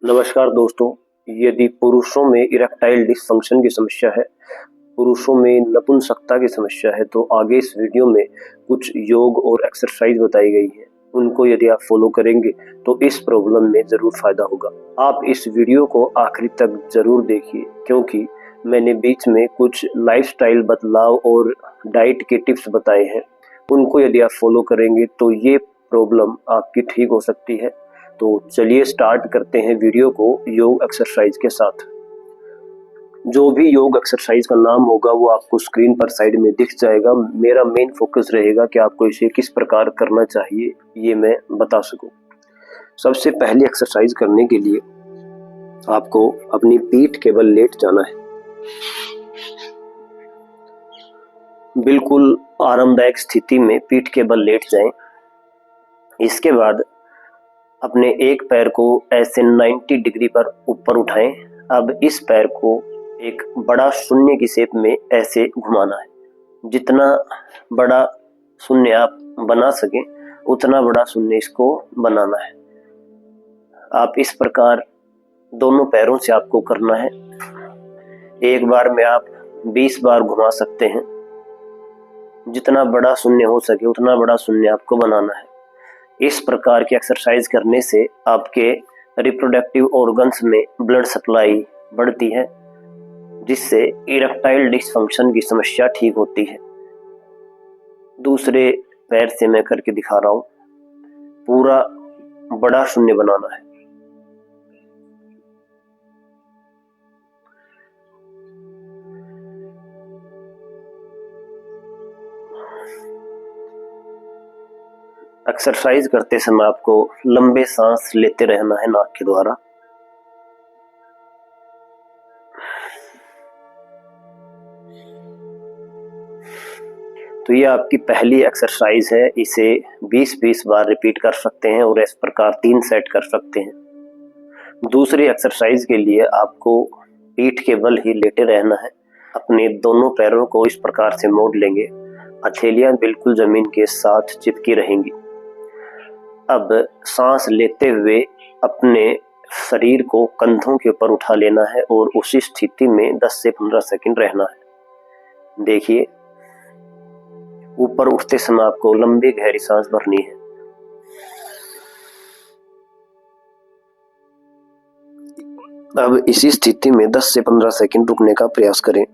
नमस्कार दोस्तों। यदि पुरुषों में इरेक्टाइल डिसफंक्शन की समस्या है, पुरुषों में नपुंसकता की समस्या है, तो आगे इस वीडियो में कुछ योग और एक्सरसाइज बताई गई है। उनको यदि आप फॉलो करेंगे तो इस प्रॉब्लम में जरूर फायदा होगा। आप इस वीडियो को आखिरी तक जरूर देखिए, क्योंकि मैंने बीच में कुछ लाइफस्टाइल बदलाव और डाइट के टिप्स बताए हैं। उनको यदि आप फॉलो करेंगे तो ये प्रॉब्लम आपकी ठीक हो सकती है। तो चलिए स्टार्ट करते हैं वीडियो को योग एक्सरसाइज के साथ। जो भी योग एक्सरसाइज का नाम होगा वो आपको स्क्रीन पर साइड में दिख जाएगा। मेरा मेन फोकस रहेगा कि आपको इसे किस प्रकार करना चाहिए ये मैं बता सकूं। सबसे पहली एक्सरसाइज करने के लिए आपको अपनी पीठ के बल लेट जाना है। बिल्कुल आरामदायक स्थिति में पीठ के बल लेट जाएं। इसके बाद अपने एक पैर को ऐसे 90 डिग्री पर ऊपर उठाएं। अब इस पैर को एक बड़ा शून्य की शेप में ऐसे घुमाना है। जितना बड़ा शून्य आप बना सकें उतना बड़ा शून्य इसको बनाना है। आप इस प्रकार दोनों पैरों से आपको करना है। एक बार में आप 20 बार घुमा सकते हैं। जितना बड़ा शून्य हो सके उतना बड़ा शून्य आपको बनाना है। इस प्रकार की एक्सरसाइज करने से आपके रिप्रोडक्टिव ऑर्गन्स में ब्लड सप्लाई बढ़ती है, जिससे इरेक्टाइल डिसफंक्शन की समस्या ठीक होती है। दूसरे पैर से मैं करके दिखा रहा हूं। पूरा बड़ा शून्य बनाना है। एक्सरसाइज करते समय आपको लंबे सांस लेते रहना है नाक के द्वारा। तो ये आपकी पहली एक्सरसाइज है। इसे 20-20 बार रिपीट कर सकते हैं और इस प्रकार 3 सेट कर सकते हैं। दूसरी एक्सरसाइज के लिए आपको पीठ के बल ही लेटे रहना है। अपने दोनों पैरों को इस प्रकार से मोड़ लेंगे। हथेलियां बिल्कुल जमीन के साथ चिपकी रहेंगी। अब सांस लेते हुए अपने शरीर को कंधों के ऊपर उठा लेना है और उसी स्थिति में 10 से 15 सेकंड रहना है। देखिए, ऊपर उठते समय आपको लंबी गहरी सांस भरनी है। अब इसी स्थिति में 10 से 15 सेकंड रुकने का प्रयास करें।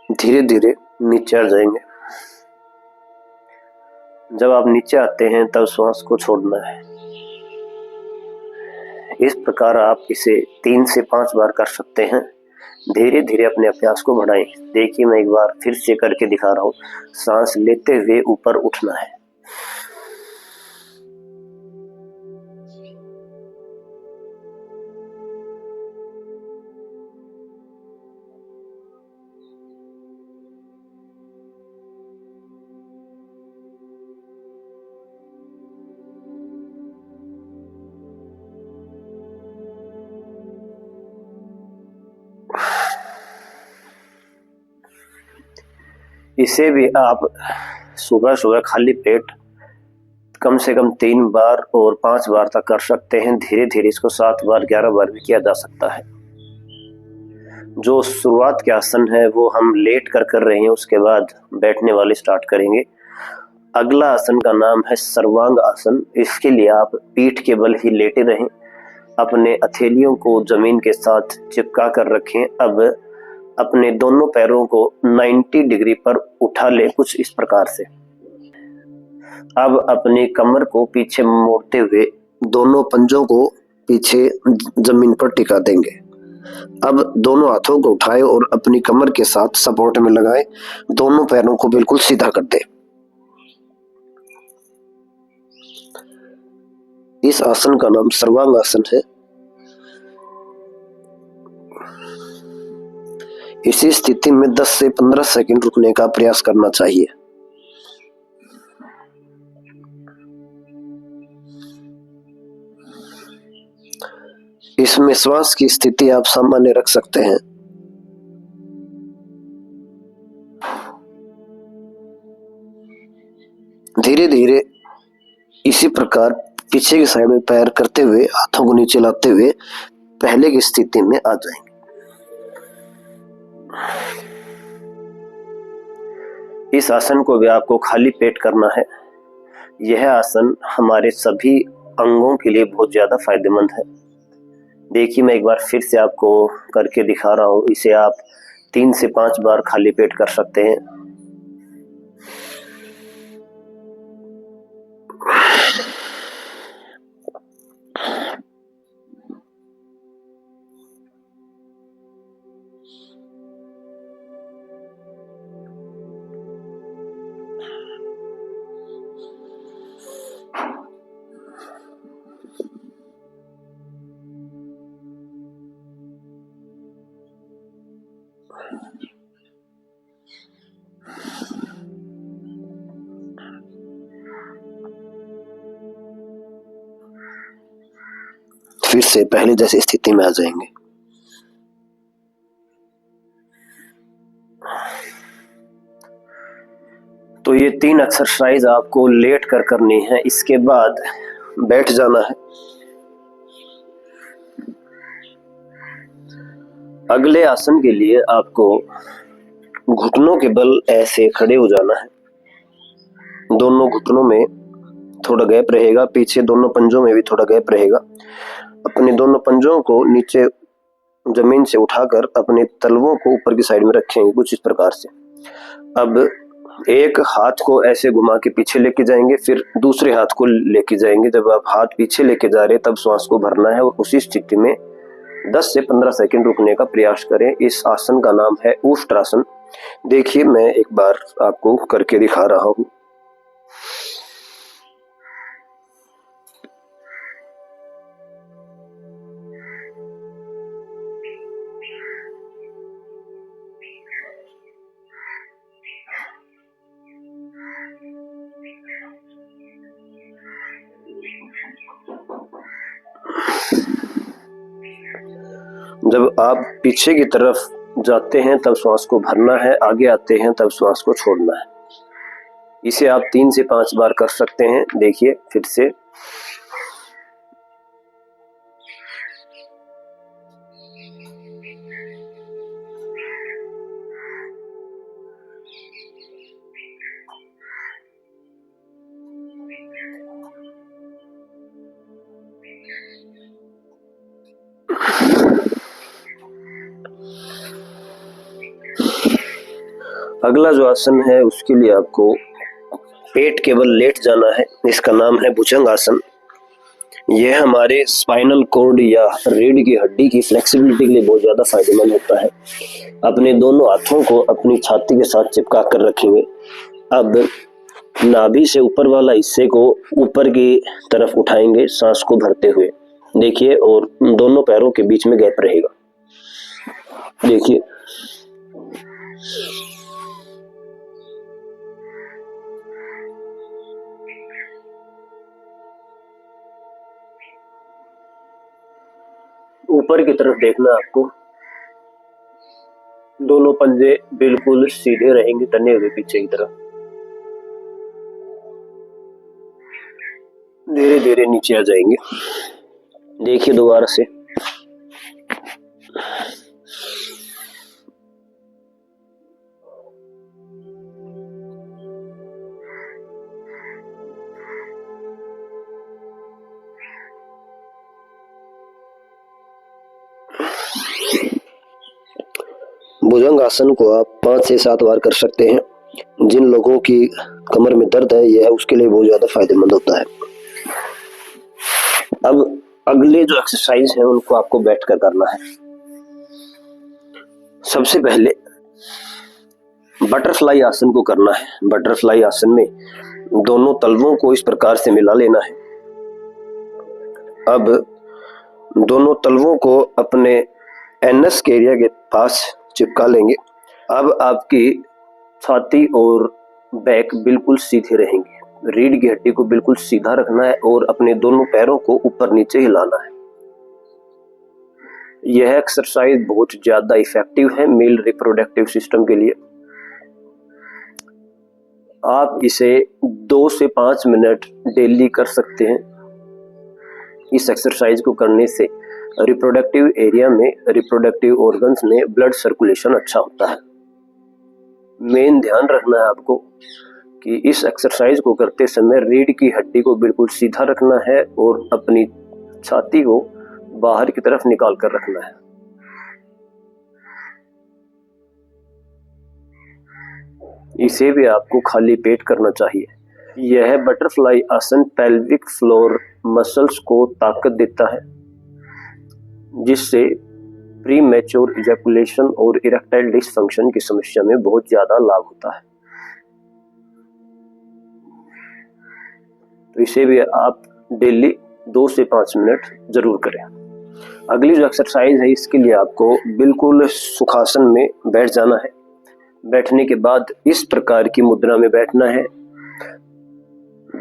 धीरे धीरे नीचे आ जाएंगे। जब आप नीचे आते हैं तब श्वास को छोड़ना है। इस प्रकार आप इसे 3 से 5 बार कर सकते हैं। धीरे धीरे अपने अभ्यास को बढ़ाएं। देखिए, मैं एक बार फिर से करके दिखा रहा हूँ। सांस लेते हुए ऊपर उठना है। इसे भी आप सुबह सुबह खाली पेट कम से कम 3 बार और 5 बार तक कर सकते हैं। धीरे धीरे इसको 7 बार 11 बार भी किया जा सकता है। जो शुरुआत के आसन है वो हम लेट कर रहे हैं, उसके बाद बैठने वाले स्टार्ट करेंगे। अगला आसन का नाम है सर्वांग आसन। इसके लिए आप पीठ के बल ही लेटे रहें। अपने हथेलियों को जमीन के साथ चिपका कर रखें। अब अपने दोनों पैरों को 90 डिग्री पर उठा ले, कुछ इस प्रकार से। अब अपनी कमर को पीछे मोड़ते हुए दोनों पंजों को पीछे जमीन पर टिका देंगे। अब दोनों हाथों को उठाएं और अपनी कमर के साथ सपोर्ट में लगाएं। दोनों पैरों को बिल्कुल सीधा कर दें। इस आसन का नाम सर्वांग आसन है। इसी स्थिति में 10 से 15 सेकंड रुकने का प्रयास करना चाहिए। इसमें श्वास की स्थिति आप सामान्य रख सकते हैं। धीरे धीरे इसी प्रकार पीछे की साइड में पैर करते हुए हाथों को नीचे लाते हुए पहले की स्थिति में आ जाएंगे। इस आसन को भी आपको खाली पेट करना है। यह आसन हमारे सभी अंगों के लिए बहुत ज्यादा फायदेमंद है। देखिए, मैं एक बार फिर से आपको करके दिखा रहा हूं। इसे आप 3 से 5 बार खाली पेट कर सकते हैं। फिर से पहले जैसी स्थिति में आ जाएंगे। तो ये 3 एक्सरसाइज आपको लेट कर करनी है। इसके बाद बैठ जाना है। अगले आसन के लिए आपको घुटनों के बल ऐसे खड़े हो जाना है। दोनों घुटनों में थोड़ा गैप रहेगा, पीछे दोनों पंजों में भी थोड़ा गैप रहेगा। अपने दोनों पंजों को नीचे जमीन से उठाकर अपने तलवों को ऊपर की साइड में रखेंगे कुछ इस प्रकार से। अब एक हाथ को ऐसे घुमा के पीछे लेके जाएंगे, फिर दूसरे हाथ को लेके जाएंगे। जब आप हाथ पीछे लेके जा रहे हैं तब श्वास को भरना है और उसी स्थिति में 10 से 15 सेकंड रुकने का प्रयास करें। इस आसन का नाम है उष्ट्रासन। देखिए, मैं एक बार आपको करके दिखा रहा हूं। जब आप पीछे की तरफ जाते हैं तब श्वास को भरना है, आगे आते हैं तब श्वास को छोड़ना है। इसे आप 3 से 5 बार कर सकते हैं। देखिए फिर से। अगला जो आसन है उसके लिए आपको पेट केवल लेट जाना है। इसका नाम है भुजंग आसन। यह हमारे स्पाइनल कॉर्ड या रीढ़ की हड्डी की फ्लेक्सिबिलिटी के लिए बहुत ज्यादा फायदेमंद होता है। अपने दोनों हाथों को अपनी छाती के साथ चिपका कर रखेंगे। अब नाभि से ऊपर वाला हिस्से को ऊपर की तरफ उठाएंगे सांस को भरते हुए। देखिए, और दोनों पैरों के बीच में गैप रहेगा। देखिए, ऊपर की तरफ देखना आपको। दोनों पंजे बिल्कुल सीधे रहेंगे, तने हुए पीछे की तरफ। धीरे धीरे नीचे आ जाएंगे। देखिए दोबारा से। भुजंग आसन को आप 5 से 7 बार कर सकते हैं। जिन लोगों की कमर में दर्द है, यह उसके लिए बहुत ज्यादा फायदेमंद होता है। अब अगले जो एक्सरसाइज है उनको आपको बैठकर करना है। सबसे पहले बटरफ्लाई आसन को करना है। बटरफ्लाई आसन में दोनों तलवों को इस प्रकार से मिला लेना है। अब दोनों तलवों को अपने एनस के एरिया के पास चिपका लेंगे। अब आपकी छाती और बैक बिल्कुल सीधे रहेंगे। रीढ़ की हड्डी को बिल्कुल सीधा रखना है और अपने दोनों पैरों को ऊपर नीचे हिलाना है। यह एक्सरसाइज बहुत ज़्यादा इफेक्टिव है मेल रिप्रोडक्टिव सिस्टम के लिए। आप इसे 2 से 5 मिनट डेली कर सकते हैं। इस एक्सरसाइज को करने से रिप्रोडक्टिव एरिया में, रिप्रोडक्टिव ऑर्गन्स में ब्लड सर्कुलेशन अच्छा होता है। मेन ध्यान रखना है आपको कि इस एक्सरसाइज को करते समय रीढ़ की हड्डी को बिल्कुल सीधा रखना है और अपनी छाती को बाहर की तरफ निकाल कर रखना है। इसे भी आपको खाली पेट करना चाहिए। यह बटरफ्लाई आसन पेल्विक फ्लोर मसल्स को ताकत देता है, जिससे प्री मैच्योर इजैकुलेशन और इरेक्टाइल डिसफंक्शन की समस्या में बहुत ज्यादा लाभ होता है। तो इसे भी आप डेली 2 से 5 मिनट जरूर करें। अगली जो एक्सरसाइज है, इसके लिए आपको बिल्कुल सुखासन में बैठ जाना है। बैठने के बाद इस प्रकार की मुद्रा में बैठना है।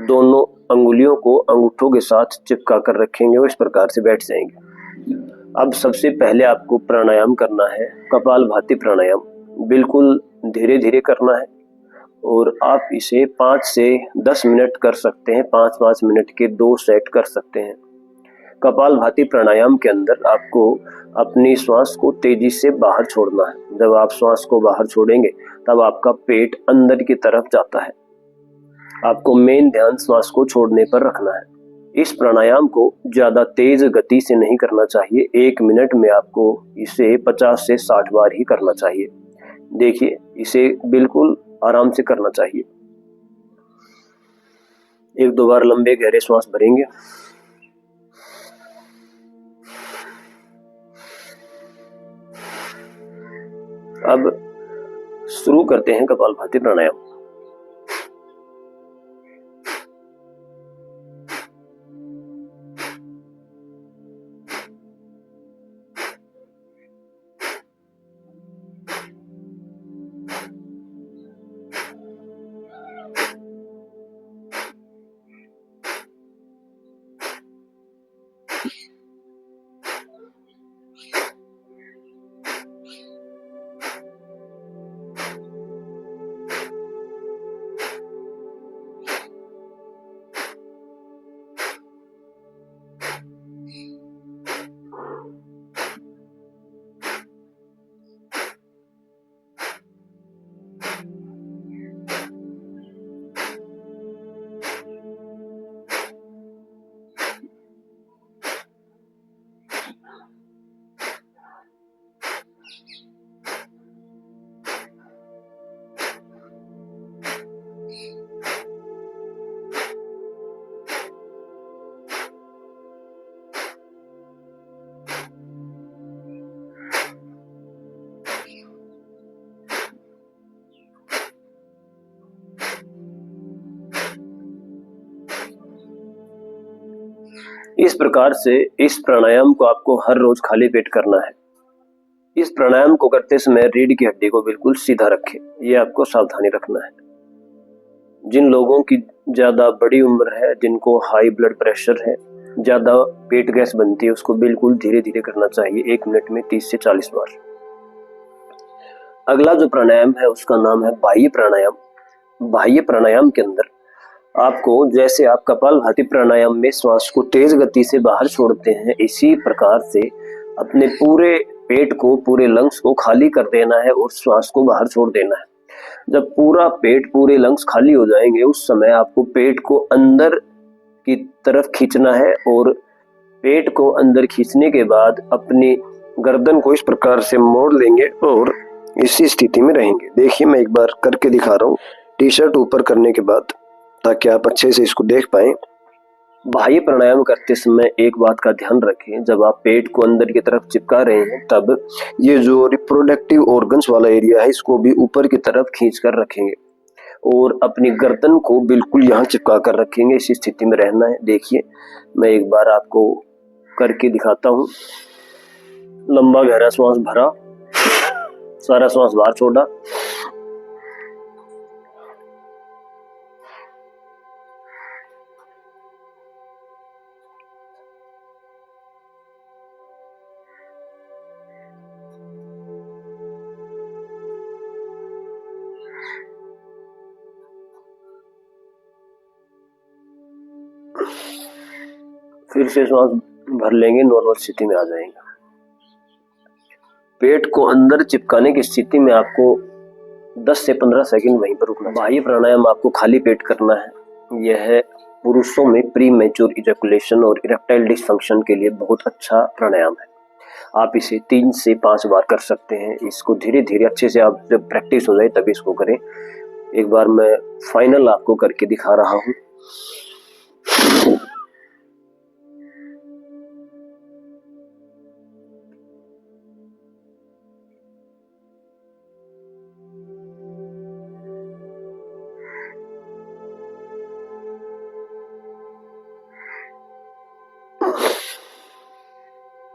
दोनों अंगुलियों को अंगूठों के साथ चिपका कर रखेंगे और इस प्रकार से बैठ जाएंगे। अब सबसे पहले आपको प्राणायाम करना है, कपालभाति प्राणायाम। बिल्कुल धीरे धीरे करना है और आप इसे 5 से 10 मिनट कर सकते हैं। 5-5 मिनट के 2 सेट कर सकते हैं। कपालभाति प्राणायाम के अंदर आपको अपनी श्वास को तेजी से बाहर छोड़ना है। जब आप श्वास को बाहर छोड़ेंगे तब आपका पेट अंदर की तरफ जाता है। आपको मेन ध्यान श्वास को छोड़ने पर रखना है। इस प्राणायाम को ज्यादा तेज गति से नहीं करना चाहिए। 1 मिनट में आपको इसे 50 से 60 बार ही करना चाहिए। देखिए, इसे बिल्कुल आराम से करना चाहिए। 1-2 बार लंबे गहरे श्वास भरेंगे। अब शुरू करते हैं कपालभाति प्राणायाम। इस प्रकार से इस प्राणायाम को आपको हर रोज खाली पेट करना है। इस प्राणायाम को करते समय रीढ़ की हड्डी को बिल्कुल सीधा रखें, यह आपको सावधानी रखना है। जिन लोगों की ज्यादा बड़ी उम्र है, जिनको हाई ब्लड प्रेशर है, ज्यादा पेट गैस बनती है, उसको बिल्कुल धीरे धीरे करना चाहिए। 1 मिनट में 30 से 40 बार। अगला जो प्राणायाम है उसका नाम है बाह्य प्राणायाम। बाह्य प्राणायाम के अंदर आपको, जैसे आप कपालभाति प्राणायाम में श्वास को तेज गति से बाहर छोड़ते हैं, इसी प्रकार से अपने पूरे पेट को, पूरे लंग्स को खाली कर देना है और श्वास को बाहर छोड़ देना है। जब पूरा पेट, पूरे लंग्स खाली हो जाएंगे, उस समय आपको पेट को अंदर की तरफ खींचना है और पेट को अंदर खींचने के बाद अपनी गर्दन को इस प्रकार से मोड़ लेंगे और इसी स्थिति में रहेंगे। देखिए, मैं एक बार करके दिखा रहा हूँ। टी-शर्ट ऊपर करने के बाद, ताकि आप अच्छे से इसको देख पाएं। बाह्य प्राणायाम करते समय एक बात का ध्यान रखें, जब आप पेट को अंदर की तरफ चिपका रहे हैं तब ये जो रिप्रोडक्टिव ऑर्गन्स वाला एरिया है, इसको भी ऊपर की तरफ खींच कर रखेंगे और अपनी गर्दन को बिल्कुल यहाँ चिपका कर रखेंगे। इसी स्थिति में रहना है। देखिए, मैं एक बार आपको करके दिखाता हूँ। लंबा गहरा श्वास भरा, सारा श्वास बाहर छोड़ा, फिर से सांस भर लेंगे, नॉर्मल स्थिति में आ जाएंगे। पेट को अंदर चिपकाने की स्थिति में आपको 10 से 15 सेकंड वहीं पर रुकना। बाह्य प्राणायाम आपको खाली पेट करना है। यह पुरुषों में प्री मैच्योर इजैकुलेशन और इरेक्टाइल डिसफंक्शन के लिए बहुत अच्छा प्राणायाम है। आप इसे 3 से 5 बार कर सकते हैं। इसको धीरे धीरे अच्छे से आप जब प्रैक्टिस हो जाए तभी इसको करें। एक बार मैं फाइनल आपको करके दिखा रहा हूँ।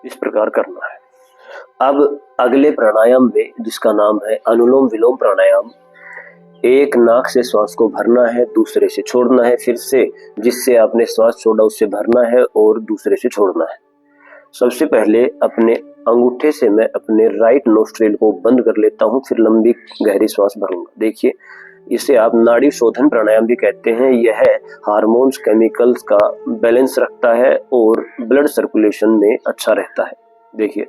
इस प्रकार करना है। अब अगले प्राणायाम में, जिसका नाम है अनुलोम विलोम प्राणायाम, एक नाक से श्वास को भरना है, दूसरे से छोड़ना है, फिर से जिससे आपने श्वास छोड़ा उससे भरना है और दूसरे से छोड़ना है। सबसे पहले अपने अंगूठे से मैं अपने राइट नोस्ट्रिल को बंद कर लेता हूं, फिर लंबी गहरी श्वास भरूंगा। देखिए, इसे आप नाड़ी शोधन प्राणायाम भी कहते हैं। यह हार्मोन्स, केमिकल्स का बैलेंस रखता है और ब्लड सर्कुलेशन में अच्छा रहता है। देखिए,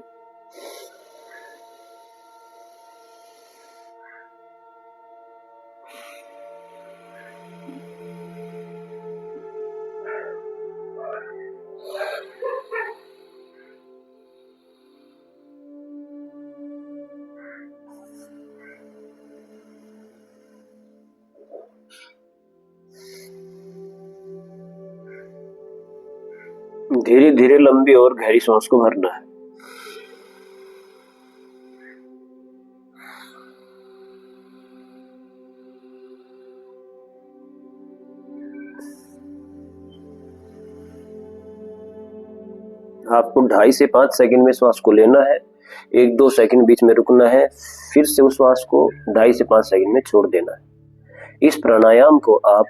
धीरे धीरे लंबी और गहरी सांस को भरना है। आपको 2.5 से 5 सेकंड में श्वास को लेना है, 1-2 सेकंड बीच में रुकना है, फिर से उस श्वास को 2.5 से 5 सेकंड में छोड़ देना है। इस प्राणायाम को आप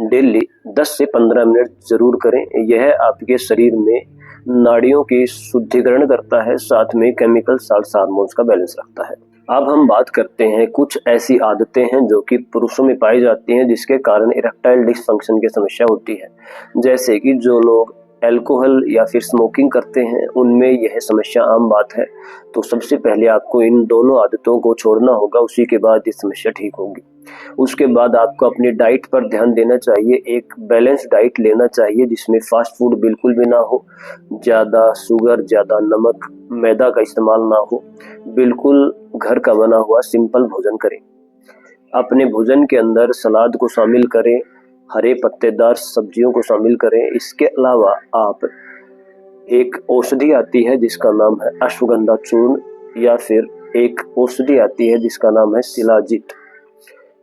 डेली 10 से 15 मिनट जरूर करें। यह आपके शरीर में नाड़ियों की शुद्धिकरण करता है, साथ में केमिकल साल्ट्स, हार्मोन्स का बैलेंस रखता है। अब हम बात करते हैं कुछ ऐसी आदतें हैं जो कि पुरुषों में पाई जाती हैं जिसके कारण इरेक्टाइल डिसफंक्शन की समस्या होती है। जैसे कि जो लोग अल्कोहल या फिर स्मोकिंग करते हैं, उनमें यह समस्या आम बात है। तो सबसे पहले आपको इन दोनों आदतों को छोड़ना होगा, उसी के बाद ये समस्या ठीक होगी। उसके बाद आपको अपनी डाइट पर ध्यान देना चाहिए। एक बैलेंस डाइट लेना चाहिए जिसमें फास्ट फूड बिल्कुल भी ना हो, ज़्यादा शुगर, ज़्यादा नमक, मैदा का इस्तेमाल ना हो। बिल्कुल घर का बना हुआ सिंपल भोजन करें। अपने भोजन के अंदर सलाद को शामिल करें, हरे पत्तेदार सब्जियों को शामिल करें। इसके अलावा आप, एक औषधि आती है जिसका नाम है अश्वगंधा चूर्ण, या फिर एक औषधि आती है जिसका नाम है शिलाजीत।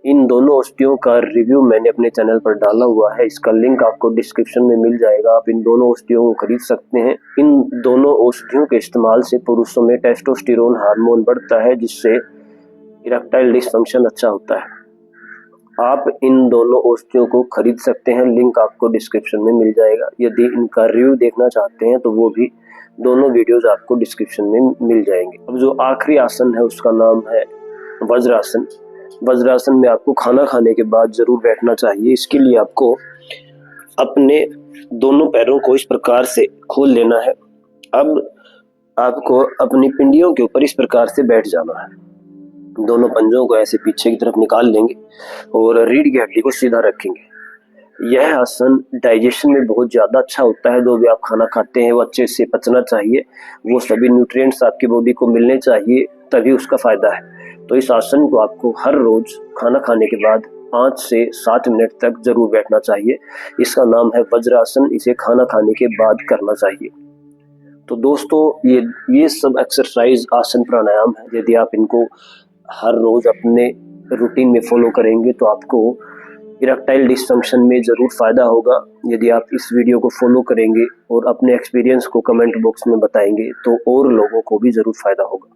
इन दोनों औषधियों का रिव्यू मैंने अपने चैनल पर डाला हुआ है, इसका लिंक आपको डिस्क्रिप्शन में मिल जाएगा। आप इन दोनों औषधियों को खरीद सकते हैं। इन दोनों औषधियों के इस्तेमाल से पुरुषों में टेस्टोस्टेरोन हार्मोन बढ़ता है, जिससे इरेक्टाइल डिसफंक्शन अच्छा होता है। आप इन दोनों औषधियों को खरीद सकते हैं, लिंक आपको डिस्क्रिप्शन में मिल जाएगा। यदि इनका रिव्यू देखना चाहते हैं तो वो भी दोनों वीडियोस आपको डिस्क्रिप्शन में मिल जाएंगे। अब जो आखिरी आसन है उसका नाम है वज्रासन। वज्रासन में आपको खाना खाने के बाद जरूर बैठना चाहिए। इसके लिए आपको अपने दोनों पैरों को इस प्रकार से खोल लेना है। अब आपको अपनी पिंडियों के ऊपर इस प्रकार से बैठ जाना है। दोनों पंजों को ऐसे पीछे की तरफ निकाल लेंगे और रीढ़ की हड्डी को सीधा रखेंगे। यह आसन डाइजेशन में बहुत ज़्यादा अच्छा होता है। जो भी आप खाना खाते हैं वो अच्छे से पचना चाहिए, वो सभी न्यूट्रिएंट्स आपकी बॉडी को मिलने चाहिए, तभी उसका फायदा है। तो इस आसन को आपको हर रोज खाना खाने के बाद 5 से 7 मिनट तक जरूर बैठना चाहिए। इसका नाम है वज्रासन। इसे खाना खाने के बाद करना चाहिए। तो दोस्तों, ये सब एक्सरसाइज, आसन, प्राणायाम है। यदि आप इनको हर रोज अपने रूटीन में फॉलो करेंगे तो आपको इरेक्टाइल डिसफंक्शन में जरूर फायदा होगा। यदि आप इस वीडियो को फॉलो करेंगे और अपने एक्सपीरियंस को कमेंट बॉक्स में बताएंगे तो और लोगों को भी जरूर फायदा होगा।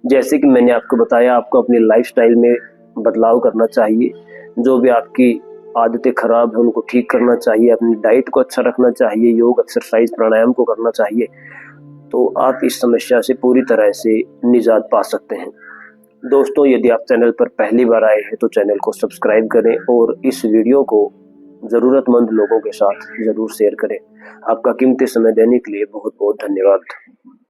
जैसे कि मैंने आपको बताया, आपको अपनी लाइफस्टाइल में बदलाव करना चाहिए। जो भी आपकी आदतें खराब है उनको ठीक करना चाहिए, अपनी डाइट को अच्छा रखना चाहिए, योग, एक्सरसाइज, प्राणायाम को करना चाहिए। तो आप इस समस्या से पूरी तरह से निजात पा सकते हैं। दोस्तों, यदि आप चैनल पर पहली बार आए हैं तो चैनल को सब्सक्राइब करें और इस वीडियो को जरूरतमंद लोगों के साथ जरूर शेयर करें। आपका कीमती समय देने के लिए बहुत बहुत धन्यवाद।